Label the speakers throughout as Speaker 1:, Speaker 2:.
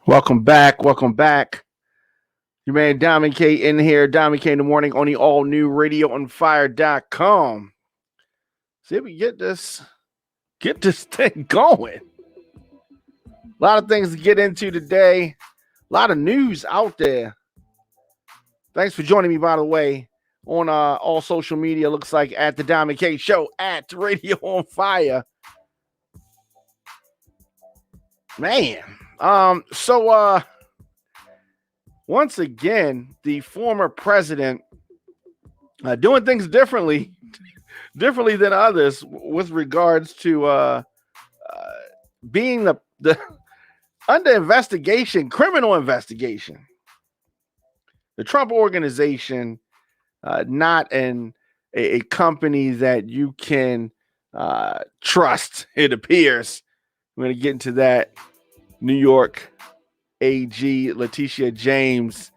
Speaker 1: Welcome back. Welcome back. Your man Diamond K in here. Diamond K in the morning on the all new radioonfire.com. See if we get this thing going. A lot of things to get into today. A lot of news out there. Thanks for joining me, by the way, on all social media. Looks like at the Diamond K Show at Radio on Fire. Man. Once again, the former president doing things differently than others with regards to being the under investigation, criminal investigation. The Trump Organization, not a company that you can trust, it appears. We're going to get into that. New York AG Letitia James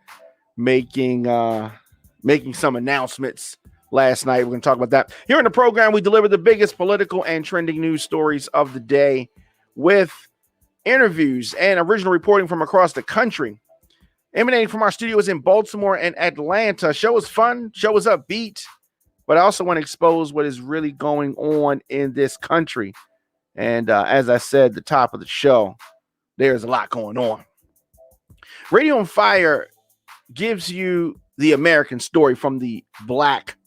Speaker 1: making some announcements last night. We're going to talk about that. Here in the program, we deliver the biggest political and trending news stories of the day with interviews and original reporting from across the country. Emanating from our studios in Baltimore and Atlanta. Show is fun, show is upbeat, but I also want to expose what is really going on in this country. And as I said at the top of the show, there's a lot going on. Radio on Fire gives you the American story from the Black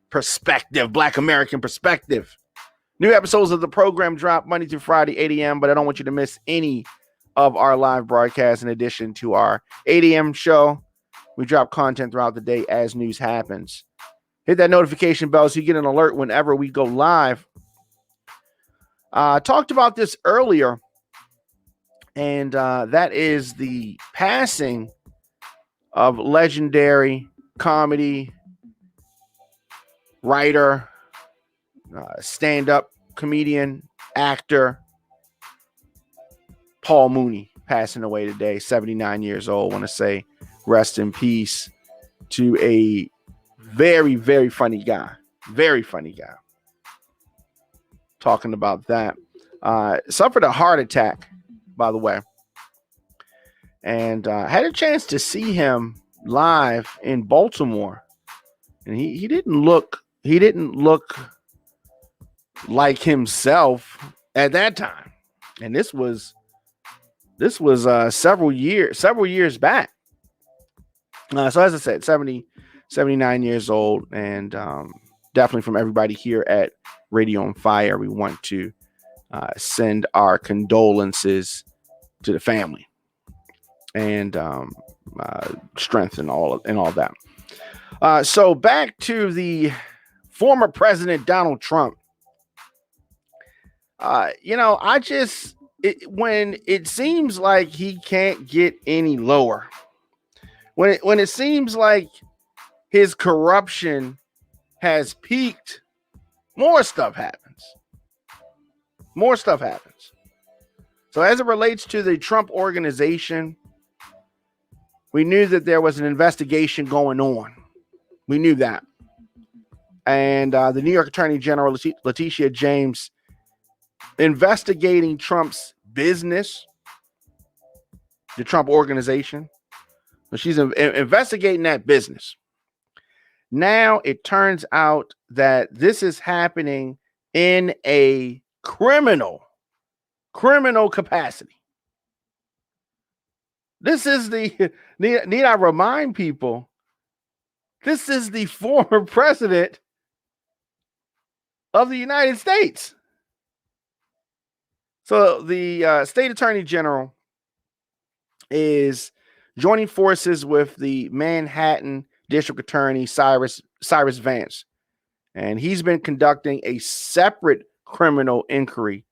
Speaker 1: perspective, Black American perspective. New episodes of the program drop Monday through Friday, 8 a.m., but I don't want you to miss any of our live broadcasts in addition to our 8 a.m. show. We drop content throughout the day as news happens. Hit that notification bell so you get an alert whenever we go live. Talked about this earlier, and that is the passing of legendary comedy writer, stand-up comedian, actor, Paul Mooney, passing away today, 79 years old. I want to say rest in peace to a very, very funny guy. Very funny guy. Talking about that. Suffered a heart attack, by the way. And had a chance to see him live in Baltimore. And he didn't look like himself at that time. And this was several years back. So as I said, 79 years old, and definitely from everybody here at Radio on Fire, we want to send our condolences to the family and strength and all that. So back to the former president Donald Trump. When it seems like he can't get any lower, when it seems like his corruption has peaked, more stuff happens. So as it relates to the Trump Organization, we knew that there was an investigation going on. We knew that. And the New York Attorney General, Letitia James, investigating Trump's business, the Trump Organization. So she's investigating that business. Now it turns out that this is happening in a criminal capacity. This is need I remind people, this is the former president of the United States. So the state attorney general is joining forces with the Manhattan District Attorney Cyrus Vance, and he's been conducting a separate criminal inquiry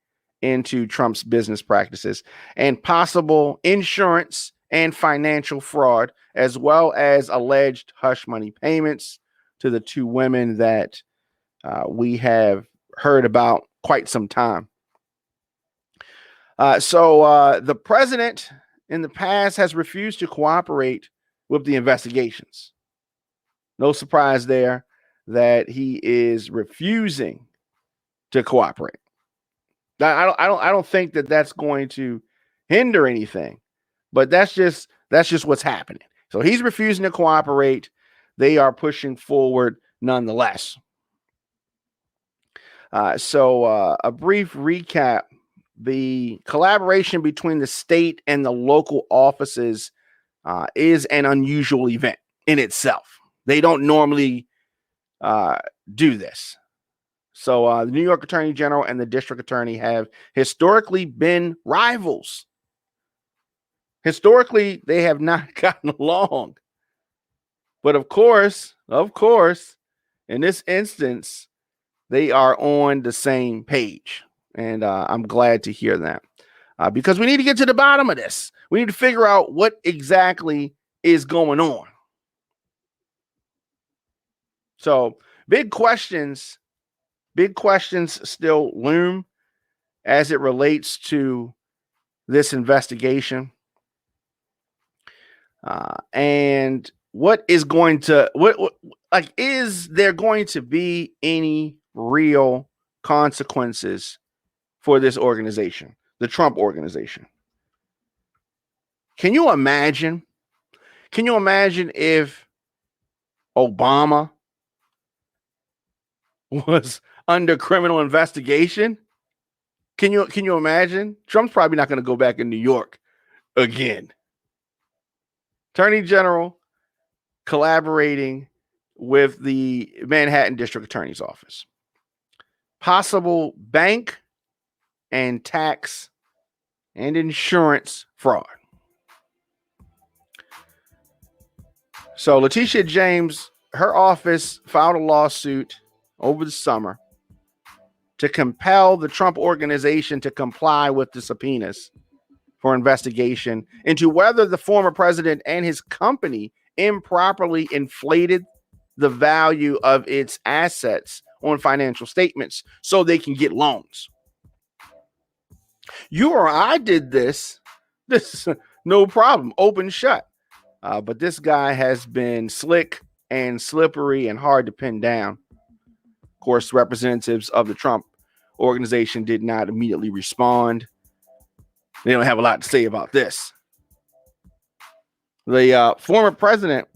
Speaker 1: into Trump's business practices and possible insurance and financial fraud, as well as alleged hush money payments to the two women that we have heard about quite some time. So the president in the past has refused to cooperate with the investigations. No surprise there that he is refusing to cooperate. I don't think that that's going to hinder anything. But that's just what's happening. So he's refusing to cooperate. They are pushing forward nonetheless. So a brief recap. The collaboration between the state and the local offices is an unusual event in itself. They don't normally do this. So the New York Attorney General and the District Attorney have historically been rivals. Historically, they have not gotten along. But of course, in this instance, they are on the same page. And I'm glad to hear that because we need to get to the bottom of this. We need to figure out what exactly is going on. So big questions still loom as it relates to this investigation. And what is going to, is there going to be any real consequences for this organization, the Trump organization? Can you imagine if Obama was under criminal investigation? Can you imagine? Trump's probably not going to go back in New York again. Attorney General collaborating with the Manhattan District Attorney's Office. Possible bank and tax and insurance fraud. So Letitia James, her office filed a lawsuit over the summer to compel the Trump organization to comply with the subpoenas for investigation into whether the former president and his company improperly inflated the value of its assets on financial statements so they can get loans. You or I did this. This is no problem. Open shut. But this guy has been slick and slippery and hard to pin down. Of course, representatives of the Trump organization did not immediately respond. They don't have a lot to say about this. The former president,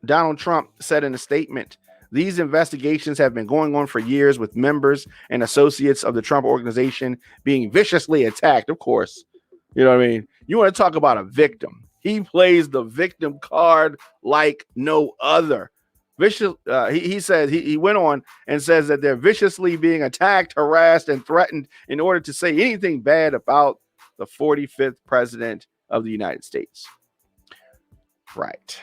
Speaker 1: Donald Trump, said in a statement, these investigations have been going on for years with members and associates of the Trump organization being viciously attacked. Of course, you know what I mean? You want to talk about a victim. He plays the victim card like no other. Vicious. He says he went on and says that they're viciously being attacked, harassed, and threatened in order to say anything bad about the 45th president of the United States. Right.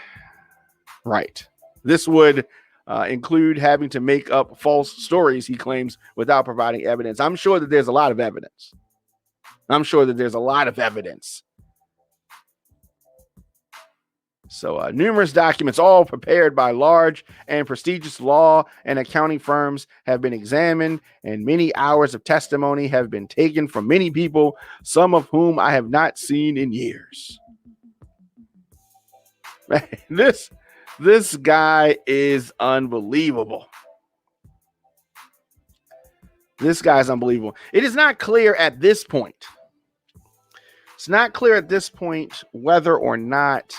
Speaker 1: This would include having to make up false stories, he claims, without providing evidence. I'm sure that there's a lot of evidence. So numerous documents, all prepared by large and prestigious law and accounting firms, have been examined, and many hours of testimony have been taken from many people, some of whom I have not seen in years. Man, this guy is unbelievable. This guy's unbelievable. It is not clear at this point. It's not clear at this point whether or not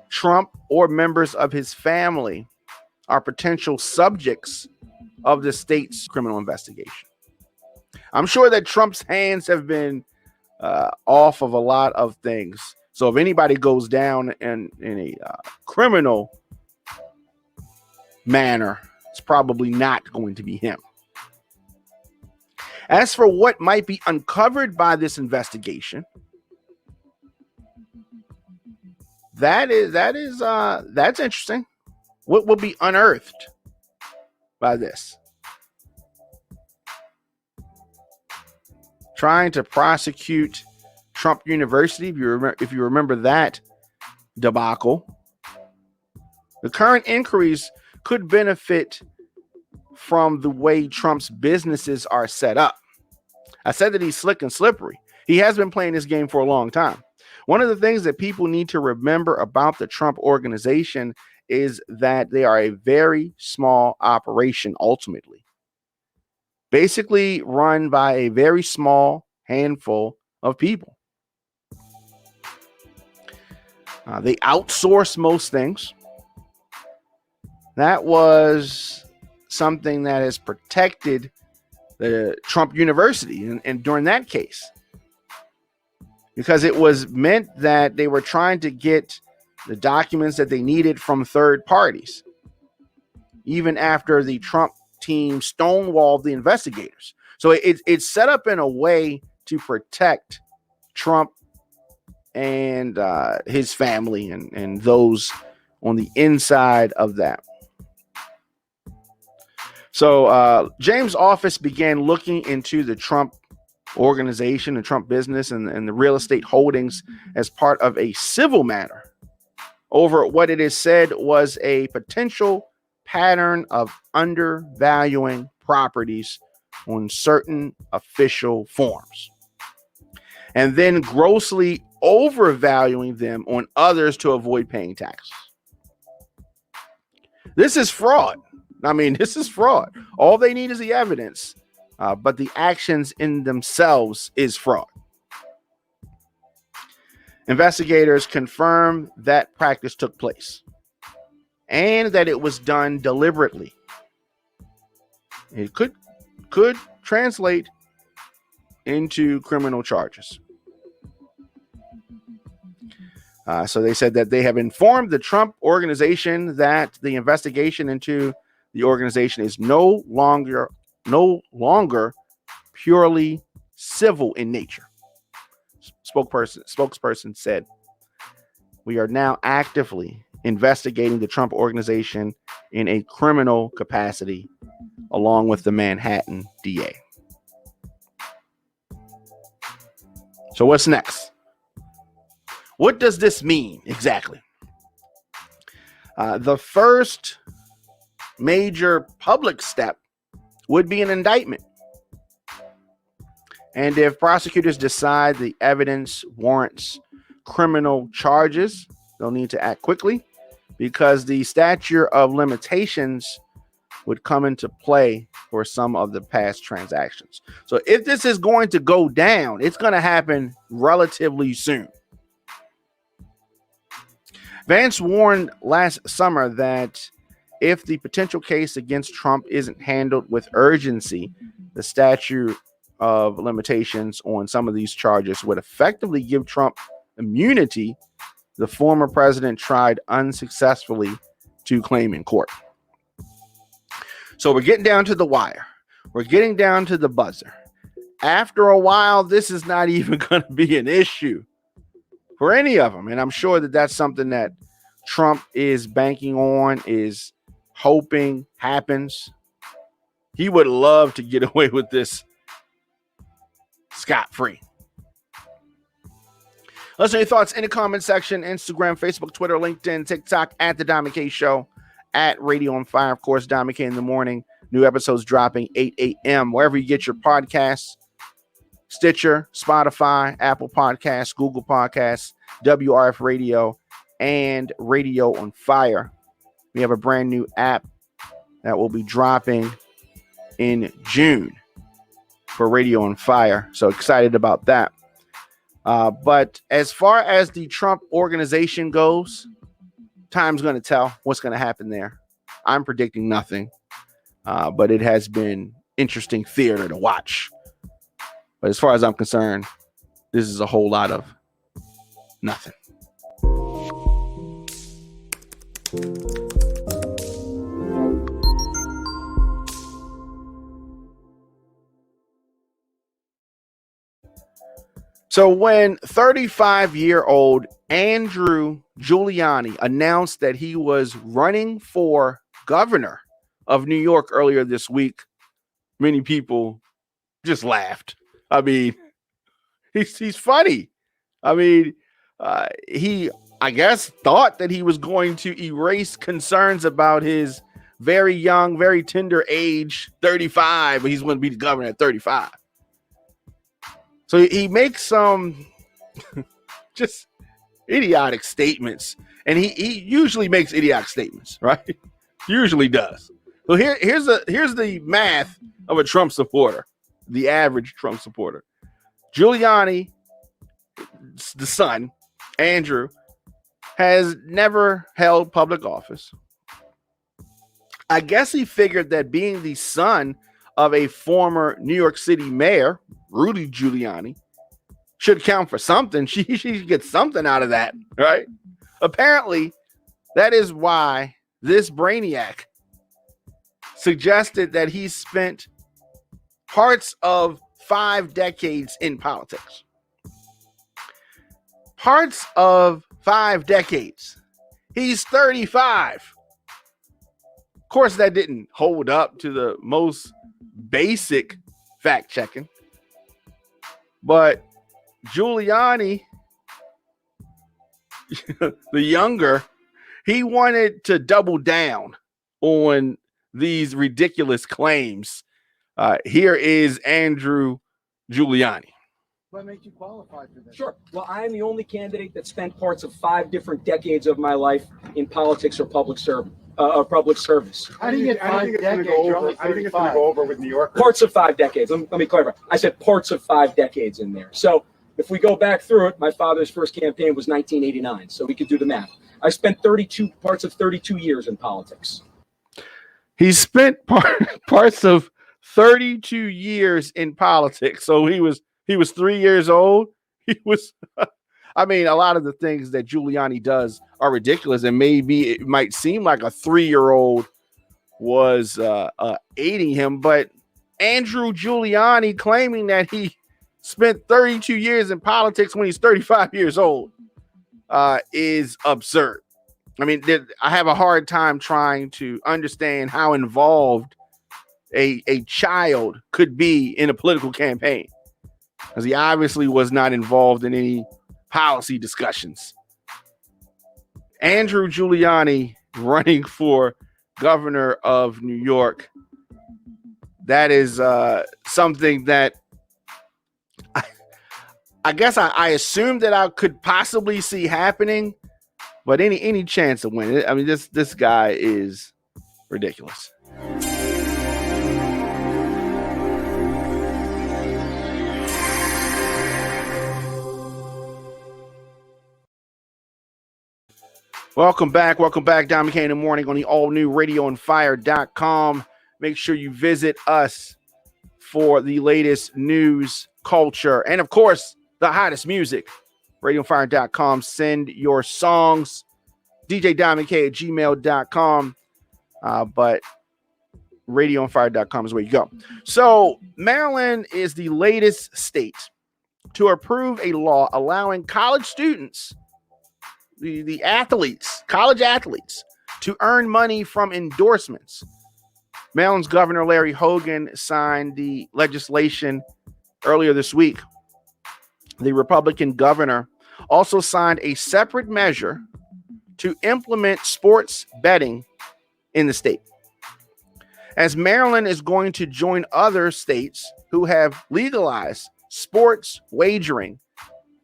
Speaker 1: Trump or members of his family are potential subjects of the state's criminal investigation. I'm sure that Trump's hands have been off of a lot of things. So if anybody goes down in a criminal manner, it's probably not going to be him. As for what might be uncovered by this investigation, that's interesting. What will be unearthed by this? Trying to prosecute Trump University, if you remember that debacle. The current inquiries could benefit from the way Trump's businesses are set up. I said that he's slick and slippery. He has been playing this game for a long time. One of the things that people need to remember about the Trump organization is that they are a very small operation, ultimately. Basically run by a very small handful of people. They outsource most things. That was something that has protected the Trump University and during that case, because it was meant that they were trying to get the documents that they needed from third parties, even after the Trump team stonewalled the investigators. So it's set up in a way to protect Trump and his family and those on the inside of that. So James' office began looking into the Trump organization, the Trump business, and the real estate holdings as part of a civil matter over what it is said was a potential pattern of undervaluing properties on certain official forms and then grossly overvaluing them on others to avoid paying taxes. This is fraud. I mean, this is fraud. All they need is the evidence, but the actions in themselves is fraud. Investigators confirm that practice took place and that it was done deliberately. It could translate into criminal charges. So they said that they have informed the Trump organization that the investigation into the organization is no longer purely civil in nature. Spokesperson said, "We are now actively investigating the Trump organization in a criminal capacity, along with the Manhattan DA." So what's next? What does this mean exactly? The first major public step would be an indictment. And if prosecutors decide the evidence warrants criminal charges, they'll need to act quickly because the statute of limitations would come into play for some of the past transactions. So if this is going to go down, it's going to happen relatively soon. Vance warned last summer that if the potential case against Trump isn't handled with urgency, the statute of limitations on some of these charges would effectively give Trump immunity the former president tried unsuccessfully to claim in court. So we're getting down to the wire. We're getting down to the buzzer. After a while, this is not even going to be an issue for any of them. And I'm sure that that's something that Trump is banking on, is hoping happens. He would love to get away with this scot-free. Let us know your thoughts in the comment section. Instagram, Facebook, Twitter, LinkedIn, TikTok, at The Diamond K Show, at Radio on Fire. Of course, Diamond K in the morning. New episodes dropping 8 a.m. wherever you get your podcasts. Stitcher, Spotify, Apple Podcasts, Google Podcasts, WRF Radio, and Radio on Fire. We have a brand new app that will be dropping in June for Radio on Fire. So excited about that. But as far as the Trump organization goes, time's going to tell what's going to happen there. I'm predicting nothing, but it has been interesting theater to watch. But as far as I'm concerned, this is a whole lot of nothing. So when 35-year-old Andrew Giuliani announced that he was running for governor of New York earlier this week, many people just laughed. I mean, he's funny. I mean, he, I guess, thought that he was going to erase concerns about his very young, very tender age, 35, but he's going to be the governor at 35. So he makes some just idiotic statements, and he usually makes idiotic statements, right? Usually does. So here's the math of a Trump supporter, the average Trump supporter. Giuliani, the son, Andrew, has never held public office. I guess he figured that being the son of a former New York City mayor, Rudy Giuliani, should count for something. She should get something out of that, right? Apparently, that is why this brainiac suggested that he spent parts of 5 decades in politics. Parts of 5 decades. He's 35. Of course, that didn't hold up to the most basic fact checking. But Giuliani, the younger, he wanted to double down on these ridiculous claims. Here is Andrew Giuliani.
Speaker 2: What makes you qualified for this?
Speaker 3: Sure. Well, I am the only candidate that spent parts of 5 different decades of my life in politics or public service.
Speaker 2: How do you get 5 decades? You're only 35.
Speaker 4: I think it's going to go over with New York.
Speaker 3: Parts of 5 decades. Let me clarify. I said parts of 5 decades in there. So if we go back through it, my father's first campaign was 1989. So we could do the math. I spent 32 years in politics.
Speaker 1: He spent parts of 32 years in politics. So he was 3 years old. He was, I mean, a lot of the things that Giuliani does are ridiculous. And maybe it might seem like a 3-year-old was aiding him. But Andrew Giuliani claiming that he spent 32 years in politics when he's 35 years old is absurd. I mean, I have a hard time trying to understand how involved a child could be in a political campaign, because he obviously was not involved in any policy discussions. Andrew Giuliani running for governor of New York. That is something that I guess I assumed that I could possibly see happening, but any chance of winning, I mean, this guy is ridiculous. Welcome back. Don McKay in the morning on the all-new radioandfire.com. Make sure you visit us for the latest news, culture, and, of course, the hottest music. radioandfire.com. Send your songs. djdonmckay@gmail.com. But radioandfire.com is where you go. So Maryland is the latest state to approve a law allowing college students, the athletes, college athletes, to earn money from endorsements. Maryland's Governor Larry Hogan signed the legislation earlier this week. The Republican governor also signed a separate measure to implement sports betting in the state, as Maryland is going to join other states who have legalized sports wagering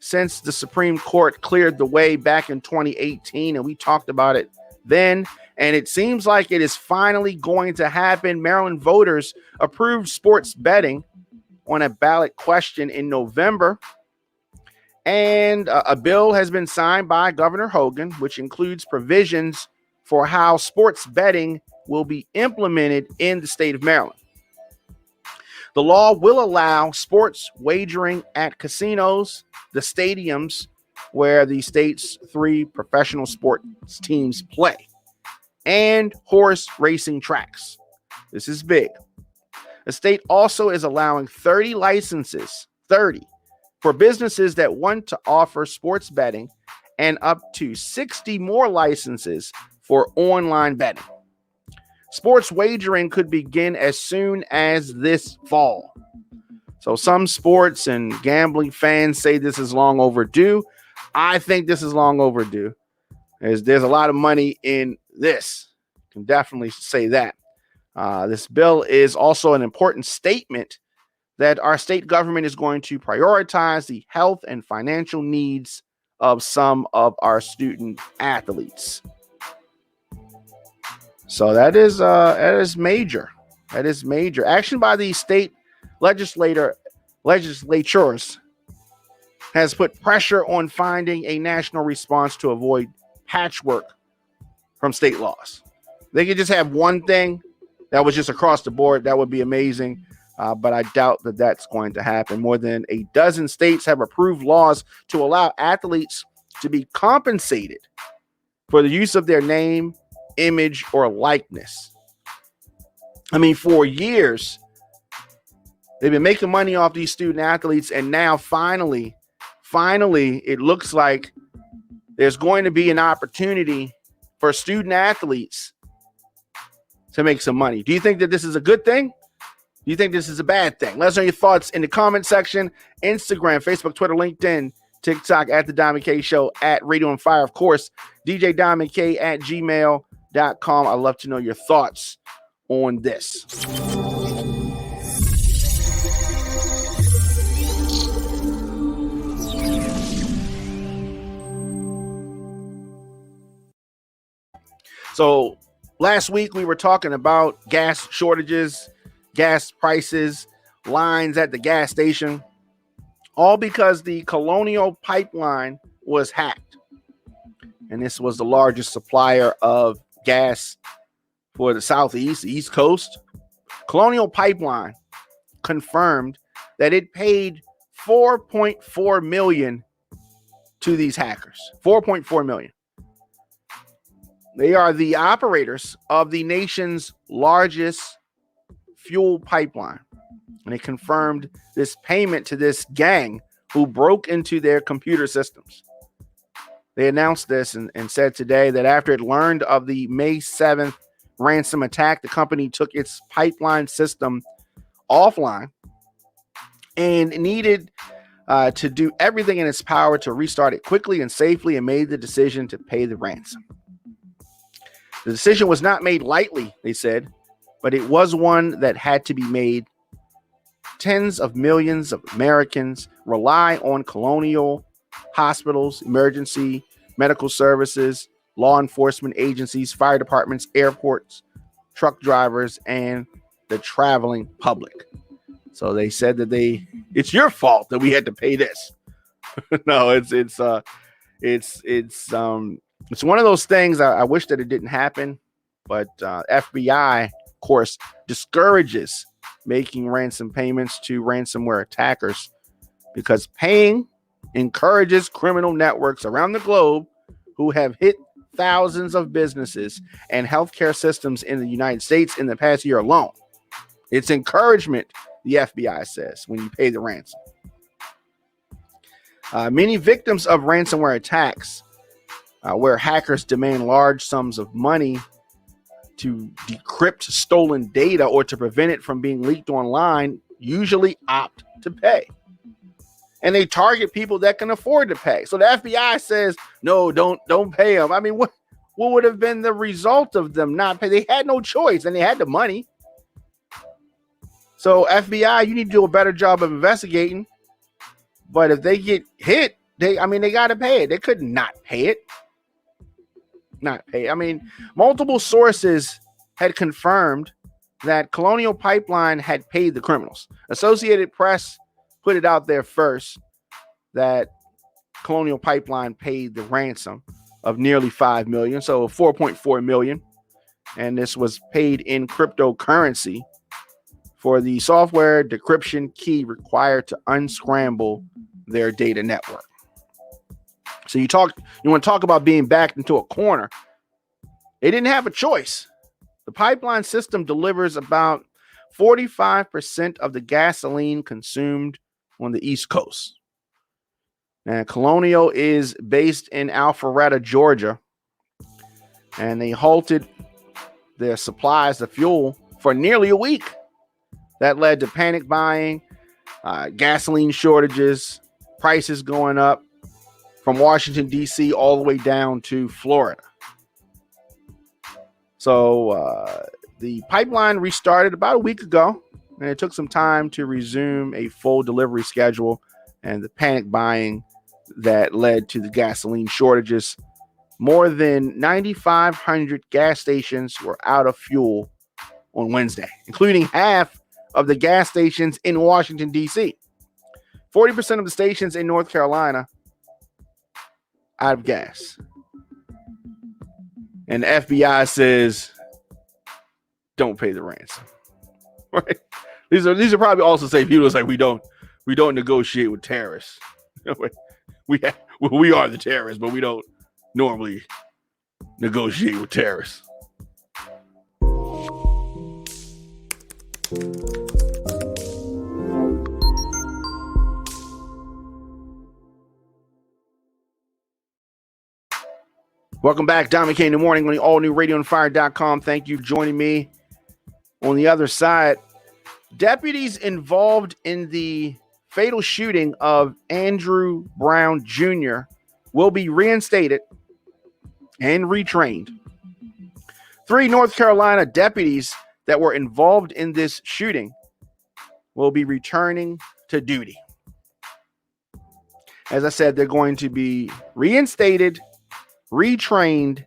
Speaker 1: since the Supreme Court cleared the way back in 2018, and we talked about it then, and it seems like it is finally going to happen. Maryland voters approved sports betting on a ballot question in November, and a bill has been signed by Governor Hogan, which includes provisions for how sports betting will be implemented in the state of Maryland. The law will allow sports wagering at casinos, the stadiums where the state's 3 professional sports teams play, and horse racing tracks. This is big. The state also is allowing 30 licenses, 30, for businesses that want to offer sports betting, and up to 60 more licenses for online betting. Sports wagering could begin as soon as this fall. So some sports and gambling fans say this is long overdue. I think this is long overdue, as there's a lot of money in this. Can definitely say that. This bill is also an important statement that our state government is going to prioritize the health and financial needs of some of our student athletes. So that is major. That is major. Action by the state legislatures has put pressure on finding a national response to avoid patchwork from state laws. They could just have one thing that was just across the board. That would be amazing. But I doubt that that's going to happen. More than a dozen states have approved laws to allow athletes to be compensated for the use of their name, image, or likeness. I mean, for years, they've been making money off these student athletes. And now finally, it looks like there's going to be an opportunity for student athletes to make some money. Do you think that this is a good thing? Do you think this is a bad thing? Let us know your thoughts in the comment section. Instagram, Facebook, Twitter, LinkedIn, TikTok at The Diamond K Show, at Radio on Fire, of course, DJ Diamond K at gmail.com. I'd love to know your thoughts on this. So last week we were talking about gas shortages, gas prices, lines at the gas station, all because the Colonial Pipeline was hacked. And this was the largest supplier of gas for the Southeast, the East Coast. Colonial Pipeline confirmed that it paid $4.4 million to these hackers. $4.4 million. They are the operators of the nation's largest fuel pipeline. And they confirmed this payment to this gang who broke into their computer systems. They announced this and said today that after it learned of the May 7th ransom attack, the company took its pipeline system offline and needed to do everything in its power to restart it quickly and safely, and made the decision to pay the ransom. The decision was not made lightly, they said, but it was one that had to be made. Tens of millions of Americans rely on Colonial hospitals, emergency medical services, law enforcement agencies, fire departments, airports, truck drivers, and the traveling public. So they said that it's your fault that we had to pay this. No, it's one of those things. I wish that it didn't happen, but FBI, of course, discourages making ransom payments to ransomware attackers because paying encourages criminal networks around the globe who have hit thousands of businesses and healthcare systems in the United States in the past year alone. It's encouragement, the FBI says, when you pay the ransom. Many victims of ransomware attacks, where hackers demand large sums of money to decrypt stolen data or to prevent it from being leaked online, usually opt to pay. And they target people that can afford to pay. So the FBI says, no, don't pay them. I mean, what would have been the result of them not pay? They had no choice and they had the money. So FBI, you need to do a better job of investigating. But if they get hit, they got to pay it. They could not pay it. I mean, multiple sources had confirmed that Colonial Pipeline had paid the criminals. Associated Press put it out there first that Colonial Pipeline paid the ransom of nearly $5 million, so $4.4 million. And this was paid in cryptocurrency for the software decryption key required to unscramble their data network. So you want to talk about being backed into a corner. They didn't have a choice. The pipeline system delivers about 45% of the gasoline consumed on the East Coast. And Colonial is based in Alpharetta, Georgia. And they halted their supplies, the fuel, for nearly a week. That led to panic buying, gasoline shortages, prices going up from Washington, D.C. all the way down to Florida. So the pipeline restarted about a week ago, and it took some time to resume a full delivery schedule, and the panic buying that led to the gasoline shortages. More than 9,500 gas stations were out of fuel on Wednesday, including half of the gas stations in Washington, D.C. 40% of the stations in North Carolina out of gas. and the FBI says, don't pay the ransom. Right? These are probably also say people it's like we don't negotiate with terrorists. We are the terrorists, but we don't normally negotiate with terrorists. Welcome back. Don McKay in the morning on the all new radioandfire.com. Thank you for joining me. On the other side, deputies involved in the fatal shooting of Andrew Brown Jr. will be reinstated and retrained. 3 North Carolina deputies that were involved in this shooting will be returning to duty. As I said, they're going to be reinstated, retrained,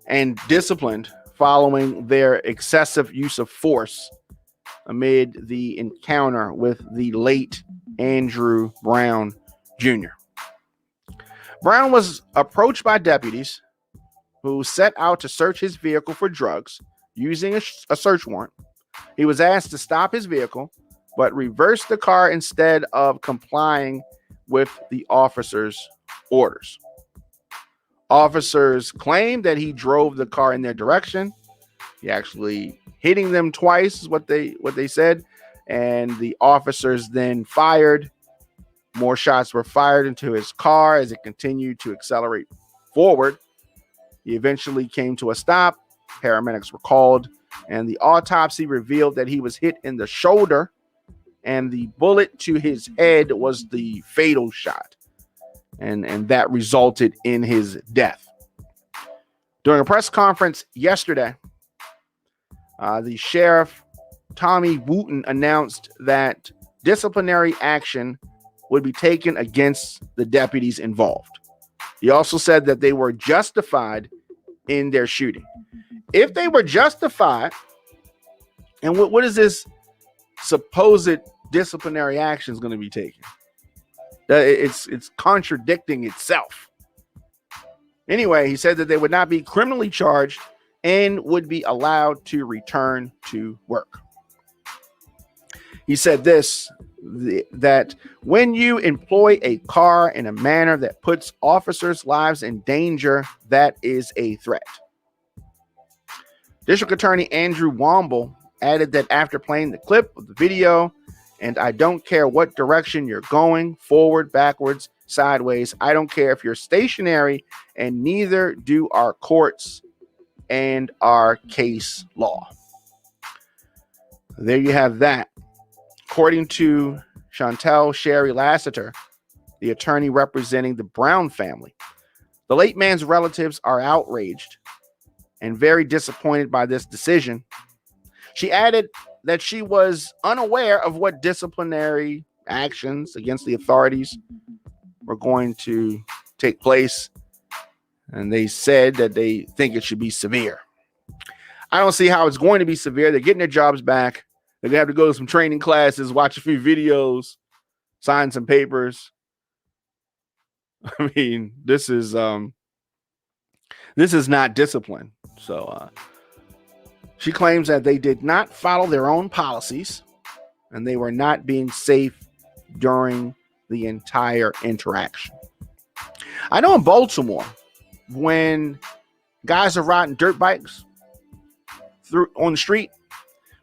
Speaker 1: and disciplined following their excessive use of force amid the encounter with the late Andrew Brown Jr. Brown was approached by deputies who set out to search his vehicle for drugs using a search warrant. He was asked to stop his vehicle, but reversed the car instead of complying with the officer's orders. Officers claimed that he drove the car in their direction. He actually hitting them twice is what they said. And the officers then fired. More shots were fired into his car as it continued to accelerate forward. He eventually came to a stop. Paramedics were called, and the autopsy revealed that he was hit in the shoulder, and the bullet to his head was the fatal shot. And that resulted in his death. During a press conference yesterday, the sheriff, Tommy Wooten, announced that disciplinary action would be taken against the deputies involved. He also said that they were justified in their shooting. If they were justified, and what is this supposed disciplinary action is going to be taken? It's contradicting itself. Anyway, he said that they would not be criminally charged and would be allowed to return to work. He said this, that when you employ a car in a manner that puts officers' lives in danger, that is a threat. District Attorney Andrew Womble added that after playing the clip of the video, and I don't care what direction you're going, forward, backwards, sideways, I don't care if you're stationary, and neither do our courts and our case law. There you have that. According to Chantel Sherry Lassiter, the attorney representing the Brown family, the late man's relatives are outraged and very disappointed by this decision. She added that she was unaware of what disciplinary actions against the authorities were going to take place, and they said that they think it should be severe. I don't see how it's going to be severe. They're getting their jobs back. They're gonna have to go to some training classes, watch a few videos, sign some papers. I mean, this is not discipline. So she claims that they did not follow their own policies and they were not being safe during the entire interaction. I know in Baltimore, when guys are riding dirt bikes on the street,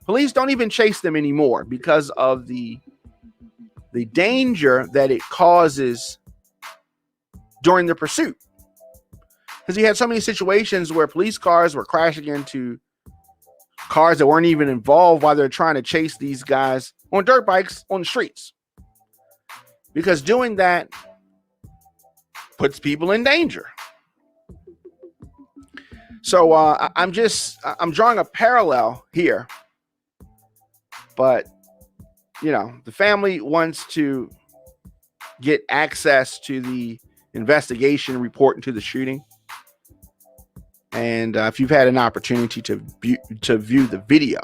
Speaker 1: police don't even chase them anymore because of the danger that it causes during the pursuit. Because you had so many situations where police cars were crashing into cars that weren't even involved while they're trying to chase these guys on dirt bikes on the streets. Because doing that puts people in danger. So I'm drawing a parallel here. But, you know, the family wants to get access to the investigation report into the shooting. And if you've had an opportunity to view the video,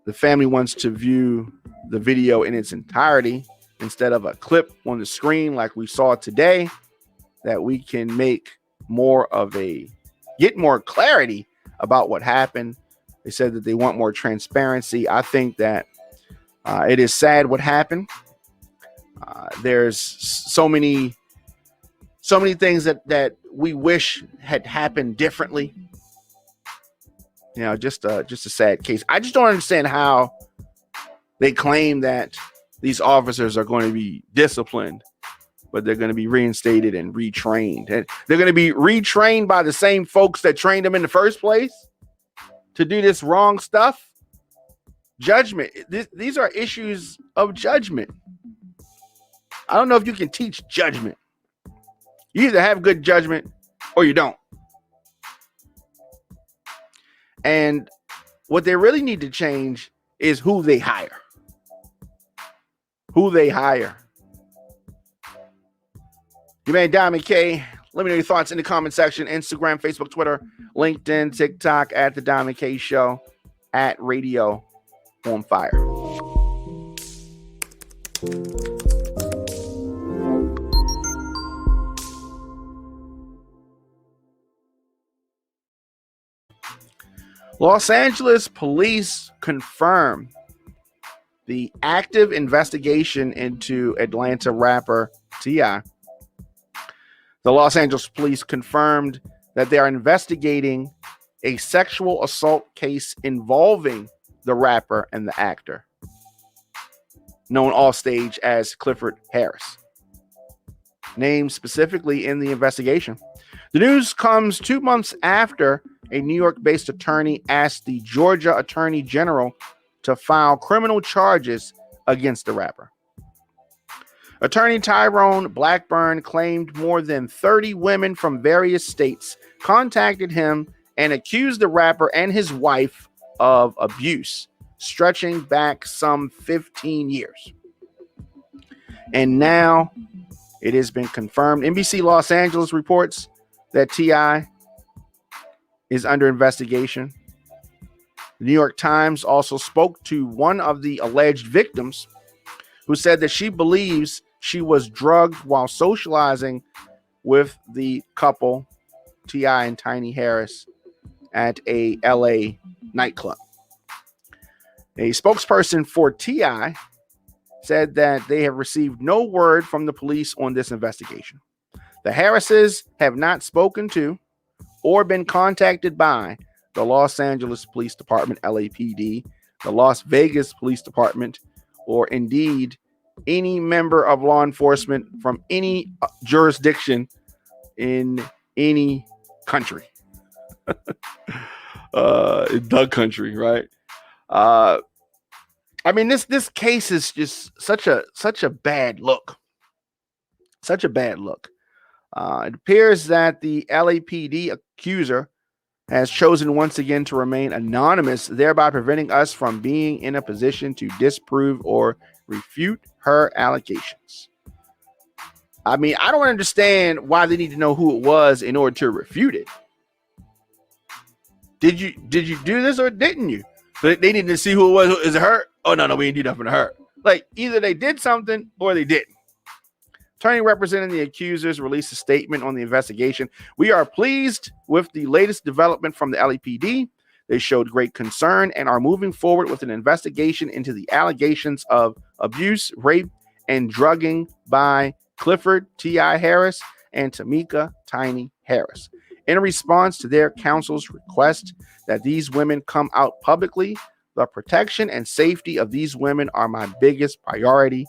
Speaker 1: the family wants to view the video in its entirety instead of a clip on the screen like we saw today, that we can make get more clarity about what happened. They said that they want more transparency. I think that it is sad what happened. There's so many things that we wish had happened differently. Just a sad case. I just don't understand how they claim that these officers are going to be disciplined, but they're going to be reinstated and retrained. And they're going to be retrained by the same folks that trained them in the first place to do this wrong stuff. Judgment. These are issues of judgment. I don't know if you can teach judgment. You either have good judgment or you don't. And what they really need to change is who they hire. Who they hire. Your man Diamond K. Let me know your thoughts in the comment section. Instagram, Facebook, Twitter, LinkedIn, TikTok at The Diamond K Show, at Radio on Fire. Los Angeles police confirm the active investigation into Atlanta rapper T.I. The Los Angeles police confirmed that they are investigating a sexual assault case involving the rapper and the actor, known offstage as Clifford Harris, named specifically in the investigation. The news comes 2 months after a New York-based attorney asked the Georgia Attorney General to file criminal charges against the rapper. Attorney Tyrone Blackburn claimed more than 30 women from various states contacted him and accused the rapper and his wife of abuse, stretching back some 15 years. And now it has been confirmed. NBC Los Angeles reports that T.I. is under investigation. The New York Times also spoke to one of the alleged victims, who said that she believes she was drugged while socializing with the couple, T.I. and Tiny Harris, at a LA nightclub. A spokesperson for T.I. said that they have received no word from the police on this investigation. The Harrises have not spoken to or been contacted by the Los Angeles Police Department, LAPD, the Las Vegas Police Department, or indeed any member of law enforcement from any jurisdiction in any country. In the country, right? I mean, this case is just such a bad look. Such a bad look. It appears that the LAPD accuser has chosen once again to remain anonymous, thereby preventing us from being in a position to disprove or refute her allegations. I mean, I don't understand why they need to know who it was in order to refute it. Did you do this or didn't you? So they need to see who it was. Is it her? Oh, no, we ain't do nothing to her. Like, either they did something or they didn't. Attorney representing the accusers released a statement on the investigation. We are pleased with the latest development from the LAPD. They showed great concern and are moving forward with an investigation into the allegations of abuse, rape, and drugging by Clifford T.I. Harris and Tamika Tiny Harris. In response to their counsel's request that these women come out publicly, the protection and safety of these women are my biggest priority.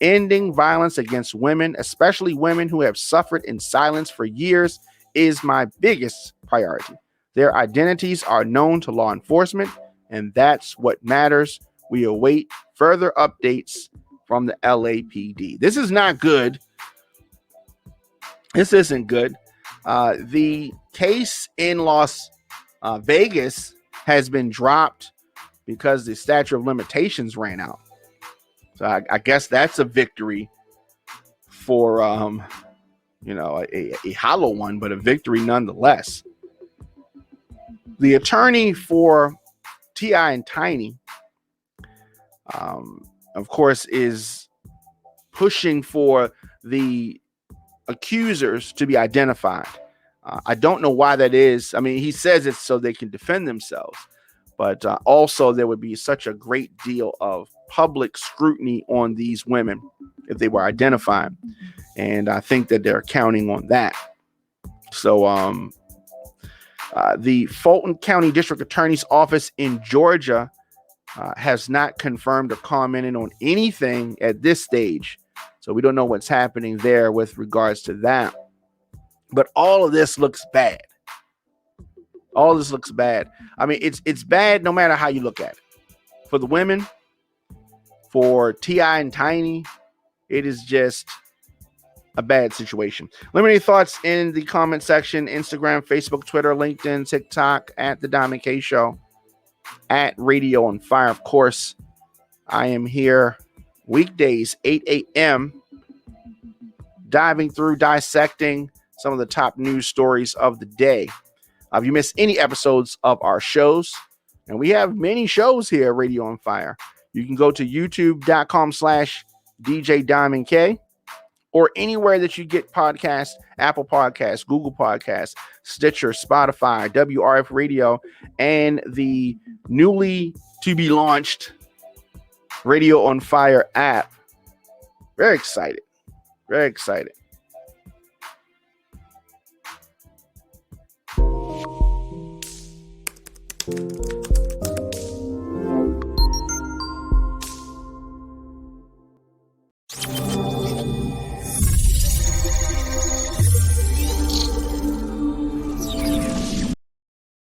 Speaker 1: Ending violence against women, especially women who have suffered in silence for years, is my biggest priority. Their identities are known to law enforcement, and that's what matters. We await further updates from the LAPD. This is not good. This isn't good. The case in Las Vegas has been dropped because the statute of limitations ran out. So I guess that's a victory for, a hollow one, but a victory nonetheless. The attorney for T.I. and Tiny, of course, is pushing for the accusers to be identified. I don't know why that is. I mean, he says it's so they can defend themselves, but also there would be such a great deal of public scrutiny on these women if they were identified. And I think that they're counting on that. So the Fulton County District Attorney's Office in Georgia has not confirmed or commented on anything at this stage. So we don't know what's happening there with regards to that. But all of this looks bad. All this looks bad. I mean, it's bad no matter how you look at it. For the women, for T.I. and Tiny, it is just a bad situation. Let me know your thoughts in the comment section. Instagram, Facebook, Twitter, LinkedIn, TikTok, at The Diamond K Show, at Radio on Fire. Of course, I am here weekdays, 8 a.m., diving through, dissecting some of the top news stories of the day. If you miss any episodes of our shows, and we have many shows here at Radio on Fire, you can go to youtube.com/DJ Diamond K, or anywhere that you get podcasts, Apple Podcasts, Google Podcasts, Stitcher, Spotify, WRF Radio, and the newly to be launched Radio on Fire app. Very excited. Very excited.